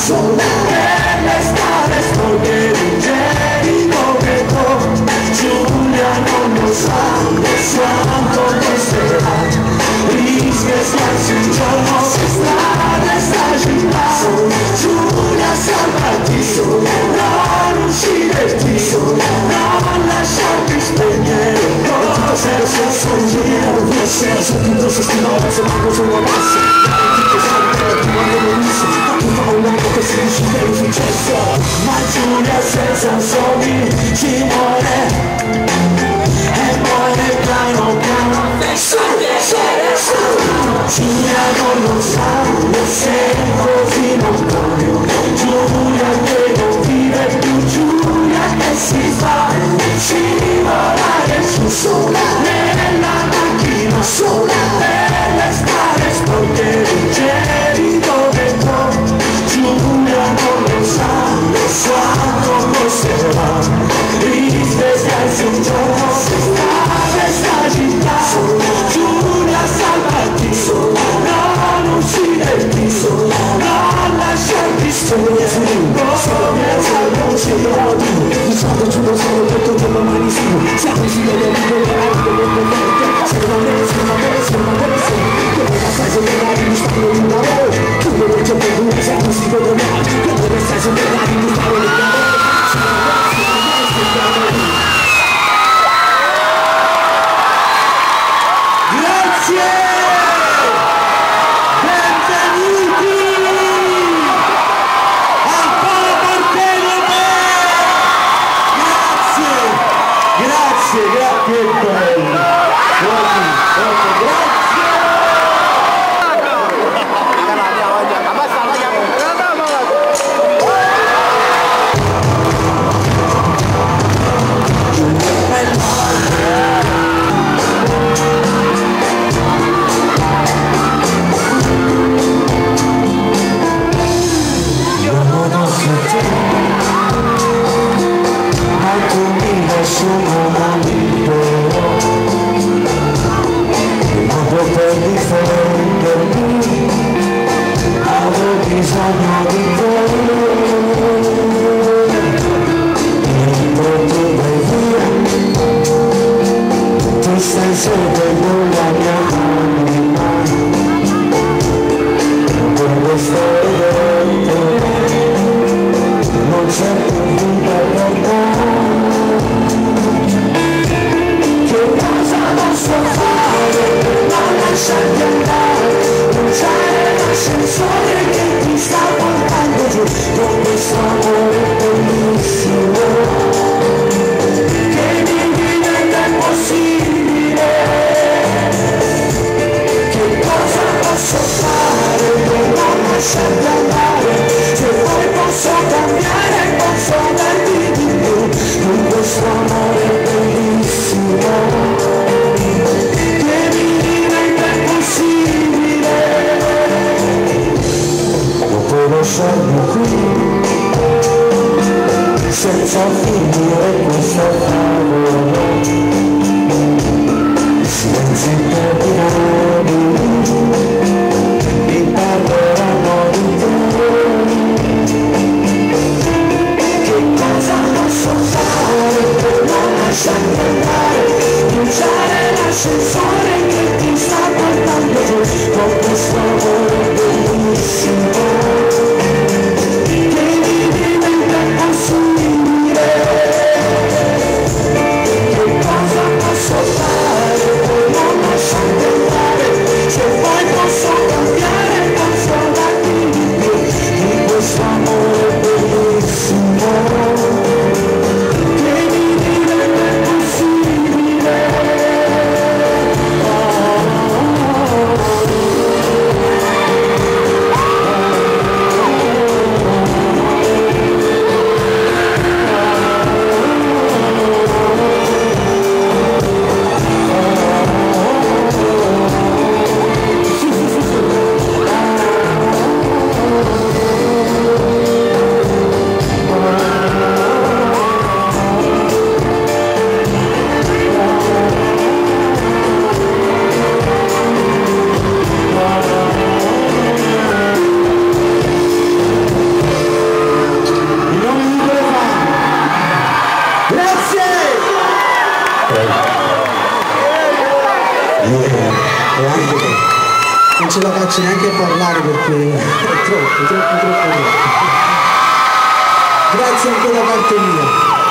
sola per le strade sporche di Gerico che Giulia non lo sa quanto costerà, rischia starsi un giorno per strada sta città. Giulia salvati, non ucciderti, non lasciarti spegnere cose se sono giro, non sei sentito sostenuto, se manco solo passo, che sempre quando lo dici, tu fa un uomo che si decide il successo, ma Giulia senza soldi ci muore. E muore piano piano, Giulia non lo sa, se così non muore. Giulia che non vive più, Giulia che si fa scivolare su sola, nella macchina sola, per le strade sporche di Gerico che Giulia non lo sa quanto costerà, risvegliarsi un giorno se strade sta città. Giulia salvati, non ucciderti, non lasciarti spegnere come se non mi sono giuro solo per tutte le mani su, siamo si vede se non è, se non è, se non è, come la stai sembrando mi stanno in lavoro, tu non c'è per lui, se non si vede mai, come la stai sembrando mi stanno in lavoro. Senza finire questo favore, silenzi interminabili mi parleranno di te. Che cosa posso fare per non lasciarti andare, bruciare l'ascensore che ti sta portando giù con questo amore bellissimo. Che cosa posso fare per non lasciarti andare? E anche te. Non ce la faccio neanche a parlare perché è troppo. Grazie anche da parte mia.